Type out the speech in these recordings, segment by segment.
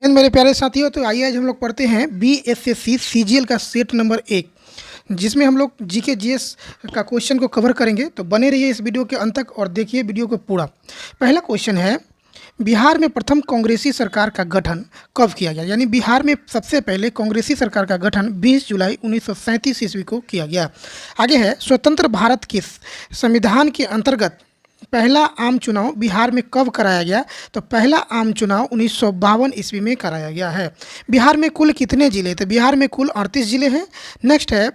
मेरे प्यारे साथियों, तो आइए आज हम लोग पढ़ते हैं बीएसएससी सीजीएल का सेट नंबर 1, जिसमें हम लोग जीके जीएस का क्वेश्चन को कवर करेंगे। तो बने रहिए इस वीडियो के अंत तक और देखिए वीडियो को पूरा। पहला क्वेश्चन है, बिहार में प्रथम कांग्रेसी सरकार का गठन कब किया गया? यानी बिहार में सबसे पहले कांग्रेसी सरकार का गठन 20 जुलाई 1937 ईस्वी को किया गया। आगे है, स्वतंत्र भारत के संविधान के अंतर्गत पहला आम चुनाव बिहार में कब कराया गया? तो पहला आम चुनाव 1952 ईस्वी में कराया गया है। बिहार में कुल कितने जिले? तो बिहार में कुल 38 जिले हैं। नेक्स्ट है,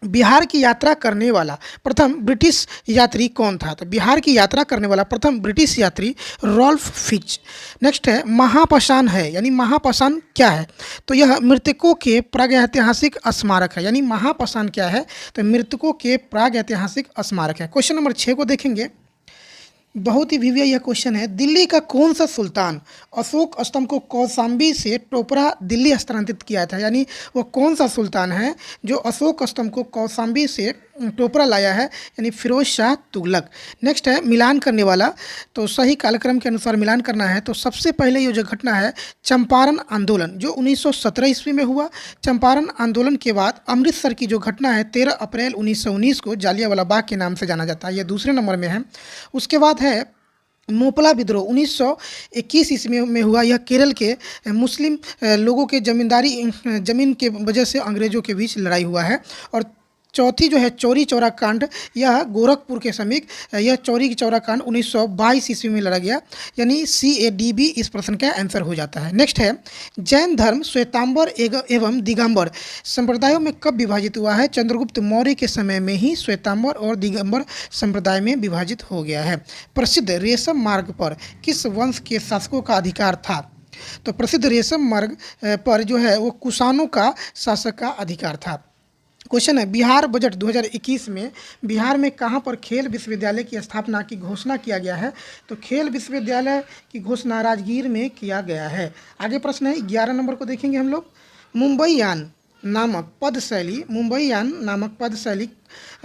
बिहार की यात्रा करने वाला प्रथम ब्रिटिश यात्री कौन था? तो बिहार की यात्रा करने वाला प्रथम ब्रिटिश यात्री रॉल्फ फिच। नेक्स्ट है, महापाषाण है, यानी महापाषाण क्या है? तो यह मृतकों के प्रागैतिहासिक स्मारक है। यानी महापाषाण क्या है? तो मृतकों के प्रागैतिहासिक स्मारक है। क्वेश्चन नंबर 6 को देखेंगे। बहुत ही विविया यह क्वेश्चन है, दिल्ली का कौन सा सुल्तान अशोक स्तंभ को कौशाम्बी से टोपरा दिल्ली स्थानांतरित किया था? यानी वो कौन सा सुल्तान है जो अशोक स्तंभ को कौशाम्बी से टोपरा लाया है? यानी फिरोज शाह तुगलक। नेक्स्ट है, मिलान करने वाला। तो सही कालक्रम के अनुसार मिलान करना है। तो सबसे पहले ये जो घटना है चंपारण आंदोलन, जो 1917 ईस्वी में हुआ। चंपारण आंदोलन के बाद अमृतसर की जो घटना है 13 अप्रैल 1919 को जालियांवाला बाग के नाम से जाना जाता है, यह दूसरे नंबर में है। उसके बाद है मोपला विद्रोह 1921 ईस्वी में हुआ। यह केरल के मुस्लिम लोगों के ज़मीन के वजह से अंग्रेज़ों के बीच लड़ाई हुआ है। और चौथी जो है चौरी चौरा कांड, यह गोरखपुर के समीप यह चौरी चौरा कांड 1922 ईस्वी में लड़ा गया। यानी CADB इस प्रश्न का आंसर हो जाता है। नेक्स्ट है, जैन धर्म श्वेतांबर एवं दिगंबर संप्रदायों में कब विभाजित हुआ है? चंद्रगुप्त मौर्य के समय में ही श्वेतांबर और दिगंबर संप्रदाय में विभाजित हो गया है। प्रसिद्ध रेशम मार्ग पर किस वंश के शासकों का अधिकार था? तो प्रसिद्ध रेशम मार्ग पर जो है वो कुषाणों का शासक का अधिकार था। क्वेश्चन है, बिहार बजट 2021 में बिहार में कहाँ पर खेल विश्वविद्यालय की स्थापना की घोषणा किया गया है? तो खेल विश्वविद्यालय की घोषणा राजगीर में किया गया है। आगे प्रश्न है 11 नंबर को देखेंगे हम लोग। मुंबईयान नामक पद शैली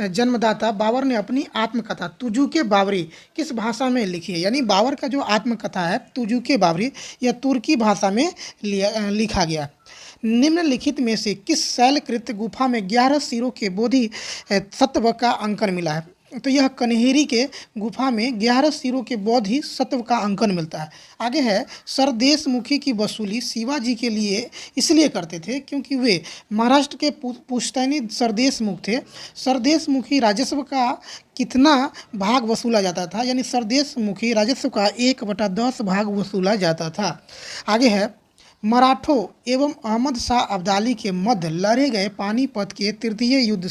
जन्मदाता बाबर ने अपनी आत्मकथा तुजुके बाबरी किस भाषा में लिखी है? यानी बाबर का जो आत्मकथा है तुजुके बाबरी, यह तुर्की भाषा में लिखा गया। निम्नलिखित में से किस शैलकृत गुफा में 11 सिरों के बोधि सत्व का अंकन मिला है? तो यह कन्हेरी के गुफा में 11 सिरों के बोधि सत्व का अंकन मिलता है। आगे है, सरदेशमुखी की वसूली शिवाजी के लिए इसलिए करते थे क्योंकि वे महाराष्ट्र के पुश्तैनी सरदेशमुख थे। सरदेशमुखी राजस्व का कितना भाग वसूला जाता था? यानी सरदेशमुखी राजस्व का 1/10 भाग वसूला जाता था। आगे है, मराठों एवं अहमद शाह अब्दाली के मध्य लड़े गए पानीपत के तृतीय युद्ध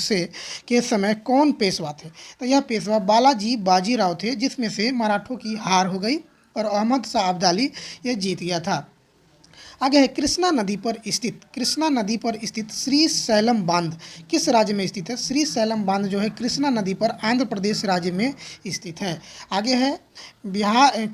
के समय कौन पेशवा थे? तो यह पेशवा बालाजी बाजीराव थे, जिसमें से मराठों की हार हो गई और अहमद शाह अब्दाली ये जीत गया था। आगे है, कृष्णा नदी पर स्थित श्री सैलम बांध किस राज्य में स्थित है? श्री सैलम बांध जो है कृष्णा नदी पर आंध्र प्रदेश राज्य में स्थित है। आगे है,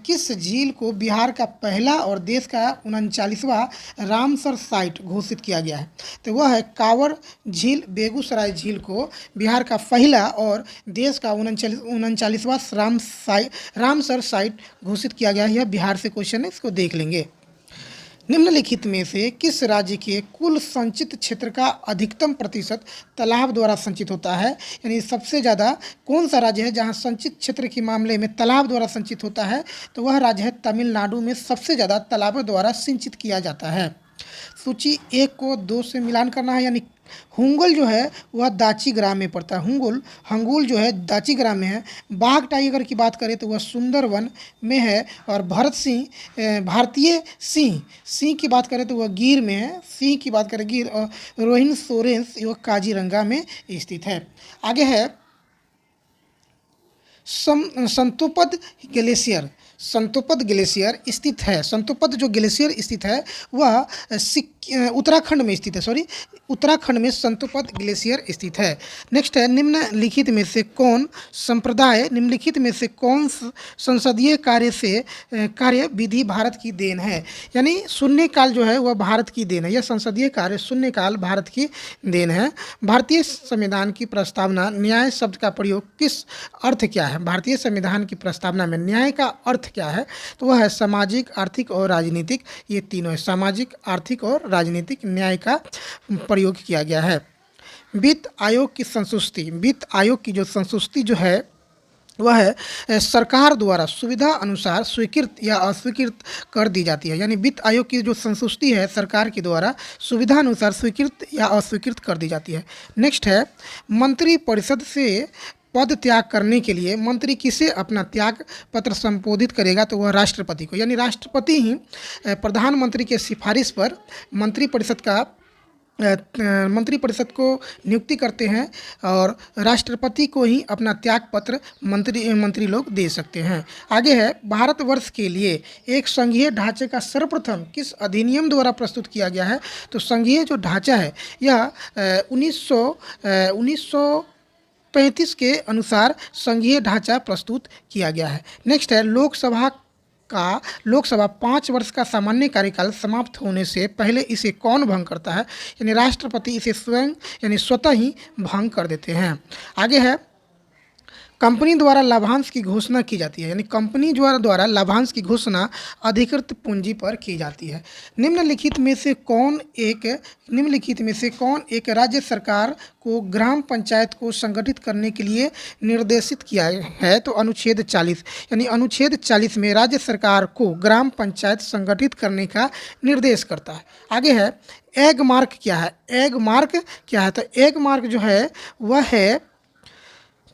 किस झील को बिहार का पहला और देश का 39वां रामसर साइट घोषित किया गया है? तो वह है कांवर झील। बेगूसराय झील को बिहार का पहला और देश का 39वां रामसर साइट घोषित किया गया है। यह बिहार से क्वेश्चन है, इसको देख लेंगे। निम्नलिखित में से किस राज्य के कुल संचित क्षेत्र का अधिकतम प्रतिशत तालाब द्वारा संचित होता है? यानी सबसे ज़्यादा कौन सा राज्य है जहां संचित क्षेत्र के मामले में तालाब द्वारा संचित होता है? तो वह राज्य है तमिलनाडु में सबसे ज़्यादा तालाबों द्वारा सिंचित किया जाता है। सूची 1 को 2 से मिलान करना है। यानी हुंगल जो है वह दाची ग्राम में पड़ता है। हंगुल जो है दाची ग्राम में है। बाघ टाइगर की बात करें तो वह सुंदरवन में है। और भारतीय सिंह की बात करें तो वह गिर में है। सिंह की बात करें गिर। और रोहिन सोरेंस वह काजीरंगा में स्थित है। आगे है, संतोपद ग्लेशियर स्थित है। संतोपद जो ग्लेशियर स्थित है वह उत्तराखंड में स्थित है। उत्तराखंड में संतोपद ग्लेशियर स्थित है। नेक्स्ट है, निम्नलिखित में से कौन संसदीय कार्य विधि भारत की देन है? यानी शून्यकाल जो है वह भारत की देन है। यह संसदीय कार्य शून्यकाल भारत की देन है। भारतीय संविधान की प्रस्तावना न्याय शब्द का प्रयोग किस अर्थ क्या है? भारतीय संविधान की प्रस्तावना में न्याय का अर्थ क्या है? तो वह है सामाजिक, आर्थिक और राजनीतिक, ये तीनों है। सामाजिक, आर्थिक और राजनीतिक न्याय का प्रयोग किया गया है। वित्त आयोग की संस्तुति, वित्त आयोग की जो संस्तुति जो है वह है सरकार द्वारा सुविधा अनुसार स्वीकृत या अस्वीकृत कर दी जाती है। यानी वित्त आयोग की जो संस्तुति है सरकार के द्वारा सुविधा अनुसार स्वीकृत या अस्वीकृत कर दी जाती है। नेक्स्ट है मंत्री परिषद से पद त्याग करने के लिए मंत्री किसे अपना त्याग पत्र संबोधित करेगा? तो वह राष्ट्रपति को। यानी राष्ट्रपति ही प्रधानमंत्री के सिफारिश पर मंत्री परिषद को नियुक्ति करते हैं और राष्ट्रपति को ही अपना त्याग पत्र मंत्री लोग दे सकते हैं। आगे है भारतवर्ष के लिए एक संघीय ढांचे का सर्वप्रथम किस अधिनियम द्वारा प्रस्तुत किया गया है? तो संघीय जो ढांचा है यह 1935 के अनुसार संघीय ढांचा प्रस्तुत किया गया है। नेक्स्ट है लोकसभा 5 वर्ष का सामान्य कार्यकाल समाप्त होने से पहले इसे कौन भंग करता है? यानी राष्ट्रपति इसे स्वतः ही भंग कर देते हैं। आगे है कंपनी द्वारा लाभांश की घोषणा की जाती है। यानी कंपनी द्वारा लाभांश की घोषणा अधिकृत पूंजी पर की जाती है। निम्नलिखित में से कौन एक राज्य सरकार को ग्राम पंचायत को संगठित करने के लिए निर्देशित किया है? तो अनुच्छेद 40। यानी अनुच्छेद 40 में राज्य सरकार को ग्राम पंचायत संगठित करने का निर्देश करता है। आगे है एग मार्क क्या है? एग मार्क क्या है? तो एग मार्क जो है वह है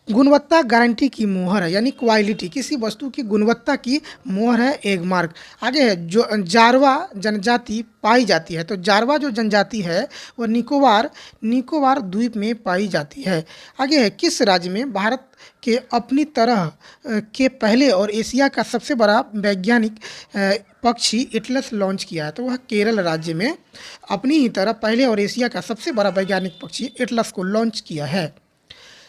गुणवत्ता गारंटी की मोहर है। यानी क्वालिटी, किसी वस्तु की गुणवत्ता की मोहर है एग मार्क। आगे है जो जारवा जनजाति पाई जाती है। तो जारवा जो जनजाति है वह निकोबार द्वीप में पाई जाती है। आगे है किस राज्य में भारत के अपनी तरह के पहले और एशिया का सबसे बड़ा वैज्ञानिक पक्षी एटलस लॉन्च किया है? तो वह केरल राज्य में अपनी ही तरह पहले और एशिया का सबसे बड़ा वैज्ञानिक पक्षी एटलस को लॉन्च किया है।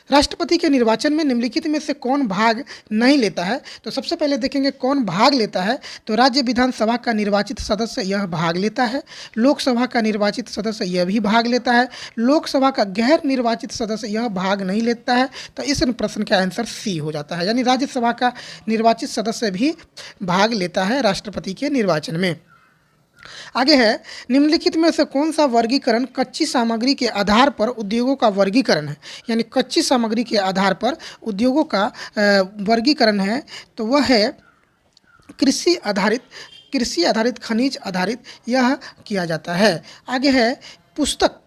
राष्ट्रपति के निर्वाचन में निम्नलिखित में से कौन भाग नहीं लेता है? तो सबसे पहले देखेंगे कौन भाग लेता है। तो राज्य विधानसभा का निर्वाचित सदस्य यह भाग लेता है, लोकसभा का निर्वाचित सदस्य यह भी भाग लेता है, लोकसभा का गैर निर्वाचित सदस्य यह भाग नहीं लेता है। तो इस प्रश्न का आंसर सी हो जाता है। यानी राज्यसभा का निर्वाचित सदस्य भी भाग लेता है राष्ट्रपति के निर्वाचन में। आगे है निम्नलिखित में से कौन सा वर्गीकरण कच्ची सामग्री के आधार पर उद्योगों का वर्गीकरण है? यानी कच्ची सामग्री के आधार पर उद्योगों का वर्गीकरण है। तो वह है कृषि आधारित खनिज आधारित यह किया जाता है। आगे है पुस्तक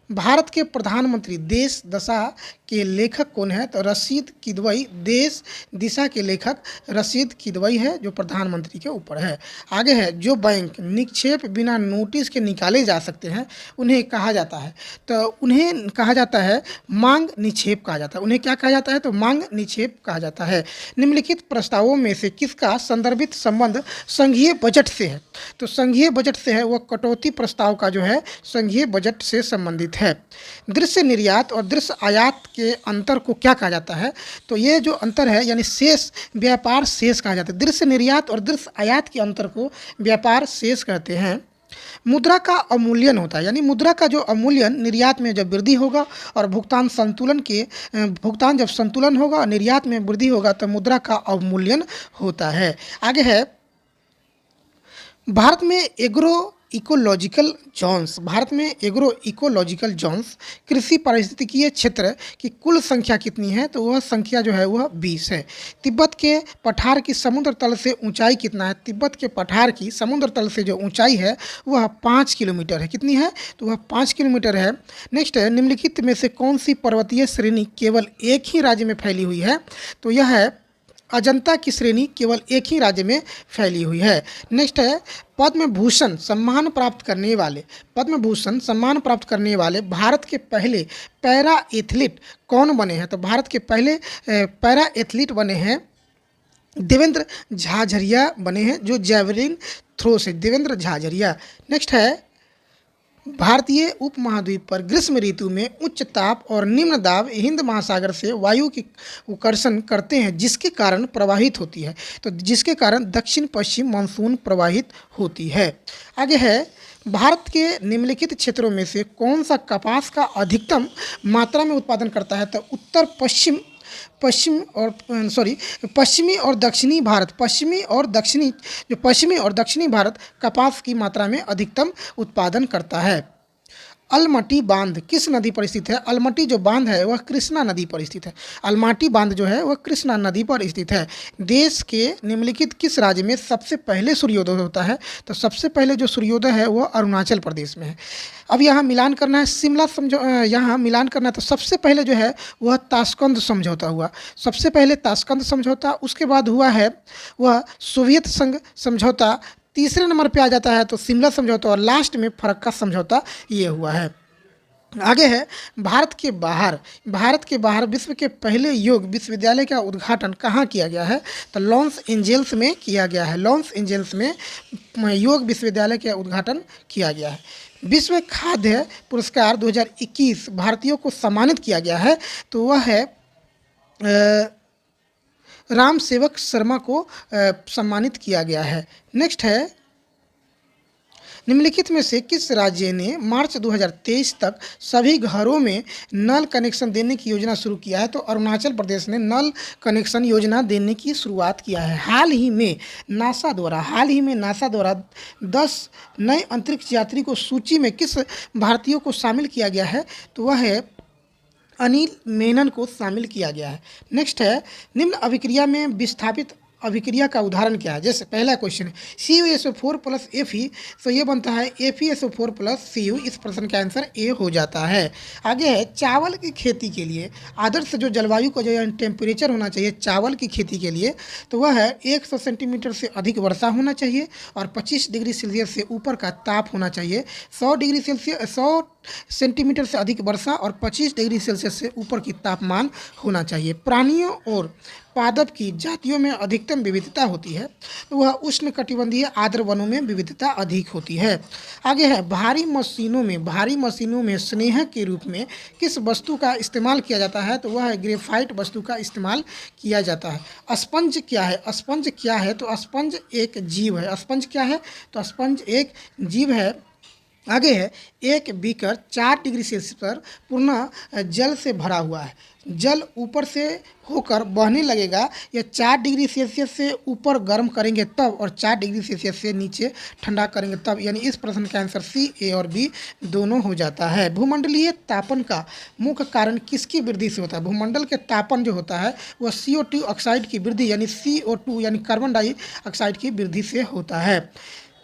भारत के प्रधानमंत्री देश दशा के लेखक कौन है? तो रशीद किदवई। देश दिशा के लेखक रशीद किदवई है जो प्रधानमंत्री के ऊपर है। आगे है जो बैंक निक्षेप बिना नोटिस के निकाले जा सकते हैं उन्हें कहा जाता है? तो उन्हें कहा जाता है मांग निक्षेप कहा जाता है। उन्हें क्या कहा जाता है? तो मांग निक्षेप कहा जाता है। निम्नलिखित प्रस्तावों में से किसका संदर्भित संबंध संघीय बजट से है? तो संघीय बजट से है वह कटौती प्रस्ताव का जो है संघीय बजट से संबंधित है। दृश्य निर्यात और दृश्य आयात के अंतर को क्या कहा जाता है? तो ये जो अंतर है यानी शेष, व्यापार शेष कहा जाता है। दृश्य निर्यात और दृश्य आयात के अंतर को व्यापार शेष कहते हैं। मुद्रा का अवमूल्यन होता है। यानी मुद्रा का जो अवमूल्यन निर्यात में जब वृद्धि होगा और भुगतान जब संतुलन होगा और निर्यात में वृद्धि होगा तो मुद्रा का अवमूल्यन होता है। आगे है भारत में एग्रो इकोलॉजिकल जोन्स कृषि पारिस्थितिकीय क्षेत्र की कुल संख्या कितनी है? तो वह संख्या जो है वह 20 है। तिब्बत के पठार की समुद्र तल से ऊंचाई कितना है? तिब्बत के पठार की समुद्र तल से जो ऊंचाई है वह 5 किलोमीटर है। कितनी है? तो वह 5 किलोमीटर है। नेक्स्ट है निम्नलिखित में से कौन सी पर्वतीय श्रेणी केवल एक ही राज्य में फैली हुई है? तो यह है अजंता की श्रेणी केवल एक ही राज्य में फैली हुई है। नेक्स्ट है पद्म भूषण सम्मान प्राप्त करने वाले भारत के पहले पैरा एथलीट कौन बने हैं? तो भारत के पहले पैरा एथलीट बने हैं देवेंद्र झाझरिया बने हैं जो जैवलिन थ्रो से, देवेंद्र झाझरिया। नेक्स्ट है भारतीय उपमहाद्वीप पर ग्रीष्म ऋतु में उच्च ताप और निम्न दाब हिंद महासागर से वायु की आकर्षण करते हैं जिसके कारण प्रवाहित होती है। तो जिसके कारण दक्षिण पश्चिम मानसून प्रवाहित होती है। आगे है भारत के निम्नलिखित क्षेत्रों में से कौन सा कपास का अधिकतम मात्रा में उत्पादन करता है? तो उत्तर पश्चिम पश्चिमी और दक्षिणी भारत, पश्चिमी और दक्षिणी भारत कपास की मात्रा में अधिकतम उत्पादन करता है। अलमटी बांध किस नदी पर स्थित है? अलमटी जो बांध है वह कृष्णा नदी पर स्थित है। अलमटी बांध जो है वह कृष्णा नदी पर स्थित है। देश के निम्नलिखित किस राज्य में सबसे पहले सूर्योदय होता है? तो सबसे पहले जो सूर्योदय है वह अरुणाचल प्रदेश में है। अब यहाँ मिलान करना है, यहाँ मिलान करना है, तो सबसे पहले जो है वह ताशकंद समझौता हुआ। सबसे पहले ताशकंद समझौता, उसके बाद हुआ है वह सोवियत संघ समझौता, तीसरे नंबर पे आ जाता है तो शिमला समझौता, और लास्ट में फरक्का समझौता ये हुआ है। आगे है भारत के बाहर विश्व के पहले योग विश्वविद्यालय का उद्घाटन कहाँ किया गया है? तो लॉस एंजल्स में किया गया है। लॉस एंजल्स में योग विश्वविद्यालय का उद्घाटन किया गया है। विश्व खाद्य पुरस्कार 2021 भारतीयों को सम्मानित किया गया है, तो वह है राम सेवक शर्मा को सम्मानित किया गया है। नेक्स्ट है, निम्नलिखित में से किस राज्य ने मार्च 2023 तक सभी घरों में नल कनेक्शन देने की योजना शुरू किया है? तो अरुणाचल प्रदेश ने नल कनेक्शन योजना देने की शुरुआत किया है। हाल ही में नासा द्वारा 10 नए अंतरिक्ष यात्री को सूची में किस भारतीयों को शामिल किया गया है? तो वह है अनिल मेनन को शामिल किया गया है। नेक्स्ट है, निम्न अभिक्रिया में विस्थापित अभिक्रिया का उदाहरण क्या है? जैसे पहला क्वेश्चन है CuSO4 प्लस Fe, तो ये बनता है FeSO4 प्लस Cu। इस प्रश्न का आंसर ए हो जाता है। आगे है, चावल की खेती के लिए आदर्श जो जलवायु का जो टेम्परेचर होना चाहिए चावल की खेती के लिए, तो वह है 100 सेंटीमीटर से अधिक वर्षा होना चाहिए और 25 डिग्री सेल्सियस से ऊपर का ताप होना चाहिए। 100 सेंटीमीटर से अधिक वर्षा और 25 डिग्री सेल्सियस से ऊपर की तापमान होना चाहिए। प्राणियों और पादप की जातियों में अधिकतम विविधता होती है, तो वह उष्णकटिबंधीय आर्द्र वनों में विविधता अधिक होती है। आगे है, भारी मशीनों में स्नेहक के रूप में किस वस्तु का इस्तेमाल किया जाता है? तो वह है ग्रेफाइट वस्तु का इस्तेमाल किया जाता है। स्पंज क्या है? तो स्पंज एक जीव है। स्पंज क्या है? तो स्पंज एक जीव है। आगे है, एक बीकर 4 डिग्री सेल्सियस पर पूर्ण जल से भरा हुआ है। जल ऊपर से होकर बहने लगेगा या 4 डिग्री सेल्सियस से ऊपर गर्म करेंगे तब, और 4 डिग्री सेल्सियस से नीचे ठंडा करेंगे तब। यानी इस प्रश्न का आंसर सी, ए और बी दोनों हो जाता है। भूमंडलीय तापन का मुख्य कारण किसकी वृद्धि से होता है? भूमंडल के तापन जो होता है वह CO2 ऑक्साइड की वृद्धि यानी CO2 यानी कार्बन डाइऑक्साइड की वृद्धि से होता है।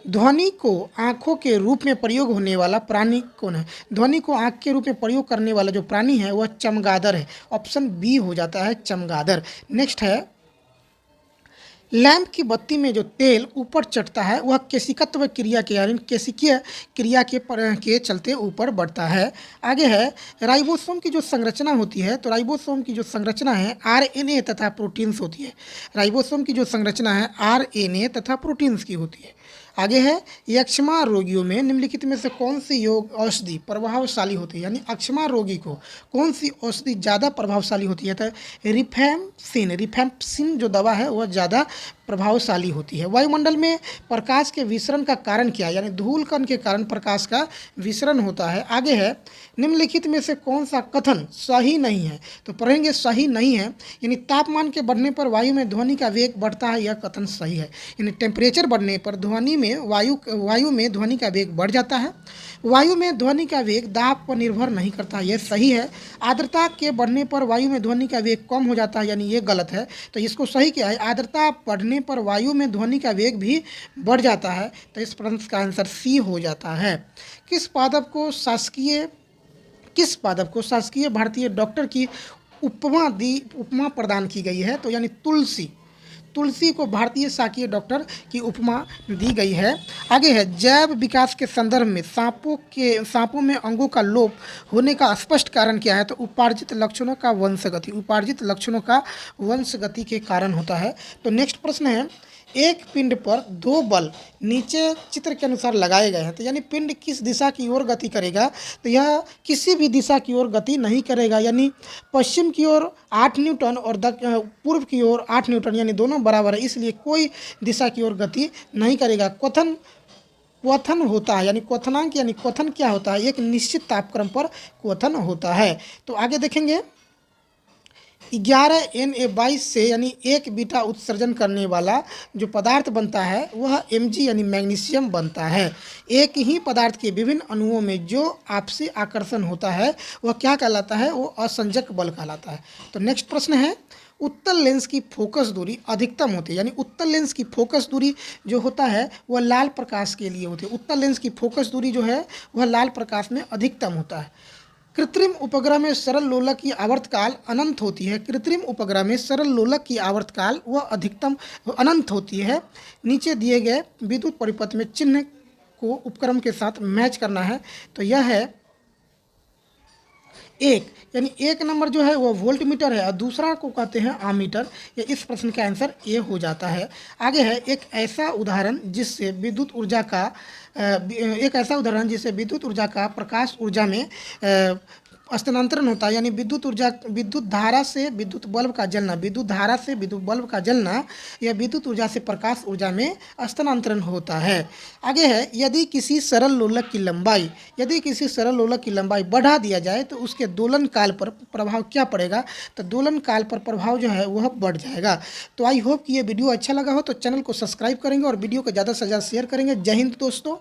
ध्वनि को आँखों के रूप में प्रयोग होने वाला प्राणी कौन है? ध्वनि को आँख के रूप में प्रयोग करने वाला जो प्राणी है वह चमगादड़ है। ऑप्शन बी हो जाता है, चमगादड़। नेक्स्ट है, लैंप की बत्ती में जो तेल ऊपर चढ़ता है वह केशिकत्व क्रिया के यानी केशिकीय क्रिया के चलते ऊपर बढ़ता है। आगे है, राइबोसोम की जो संरचना होती है, तो राइबोसोम की जो संरचना है RNA तथा प्रोटीन्स होती है। राइबोसोम की जो संरचना है RNA तथा प्रोटीन्स की होती है। आगे है, यक्ष्मा रोगियों में निम्नलिखित में से कौन सी योग औषधि प्रभावशाली होती है? यानी यक्ष्मा रोगी को कौन सी औषधि ज़्यादा प्रभावशाली होती है? तो रिफैम्पसिन जो दवा है वह ज़्यादा प्रभावशाली होती है। वायुमंडल में प्रकाश के विसरण का कारण क्या है? यानी धूल कण के कारण प्रकाश का विसरण होता है। आगे है, निम्नलिखित में से कौन सा कथन सही नहीं है? तो पढ़ेंगे सही नहीं है, यानी तापमान के बढ़ने पर वायु में ध्वनि का वेग बढ़ता है, यह कथन सही है। यानी टेम्परेचर बढ़ने पर वायु में ध्वनि का वेग बढ़ जाता है। वायु में ध्वनि का वेग दाब पर निर्भर नहीं करता, यह सही है। आर्द्रता के बढ़ने पर वायु में ध्वनि का वेग कम हो जाता है, यानी ये गलत है। तो इसको सही क्या है? आर्द्रता बढ़ने पर वायु में ध्वनि का वेग भी बढ़ जाता है, तो इस प्रश्न का आंसर सी हो जाता है। किस पादप को शासकीय भारतीय डॉक्टर की उपमा प्रदान की गई है? तो यानी तुलसी को भारतीय शासकीय डॉक्टर की उपमा दी गई है। आगे है, जैव विकास के संदर्भ में सांपों में अंगों का लोप होने का स्पष्ट कारण क्या है? तो उपार्जित लक्षणों का वंशगति के कारण होता है। तो नेक्स्ट प्रश्न है, एक पिंड पर 2 बल नीचे चित्र के अनुसार लगाए गए हैं, तो यानी पिंड किस दिशा की ओर गति करेगा? तो यह किसी भी दिशा की ओर गति नहीं करेगा, यानी पश्चिम की ओर 8 न्यूटन और पूर्व की ओर 8 न्यूटन, यानी दोनों बराबर है, इसलिए कोई दिशा की ओर गति नहीं करेगा। क्वथन होता है, यानी क्वथनांक यानी क्वथन क्या होता है? एक निश्चित तापक्रम पर क्वथन होता है। तो आगे देखेंगे, 11Na22 से यानी 1 बीटा उत्सर्जन करने वाला जो पदार्थ बनता है वह Mg यानी मैग्नीशियम बनता है। एक ही पदार्थ के विभिन्न अणुओं में जो आपसी आकर्षण होता है वह क्या कहलाता है? वो असंजक बल कहलाता है। तो नेक्स्ट प्रश्न है, उत्तल लेंस की फोकस दूरी अधिकतम होती है, यानी उत्तल लेंस की फोकस दूरी जो होता है वह लाल प्रकाश के लिए होती है। उत्तल लेंस की फोकस दूरी जो है वह लाल प्रकाश में अधिकतम होता है। कृत्रिम उपग्रह में सरल लोलक की आवर्तकाल अनंत होती है। कृत्रिम उपग्रह में सरल लोलक की आवर्तकाल वह अधिकतम अनंत होती है। नीचे दिए गए विद्युत परिपथ में चिन्ह को उपकरण के साथ मैच करना है। तो यह है एक, यानी 1 नंबर जो है वो वोल्ट मीटर है और दूसरा को कहते हैं आमीटर। ये इस प्रश्न का आंसर ए हो जाता है। आगे है एक ऐसा उदाहरण जिससे विद्युत ऊर्जा का प्रकाश ऊर्जा में स्थानांतरण होता है, यानी विद्युत धारा से विद्युत बल्ब का जलना या विद्युत ऊर्जा से प्रकाश ऊर्जा में स्थानांतरण होता है। आगे है यदि किसी सरल लोलक की लंबाई बढ़ा दिया जाए तो उसके दोलन काल पर प्रभाव क्या पड़ेगा? तो दोलन काल पर प्रभाव जो है वह बढ़ जाएगा। तो आई होप कि ये वीडियो अच्छा लगा हो तो चैनल को सब्सक्राइब करेंगे और वीडियो को ज़्यादा से ज़्यादा शेयर करेंगे। जय हिंद दोस्तों।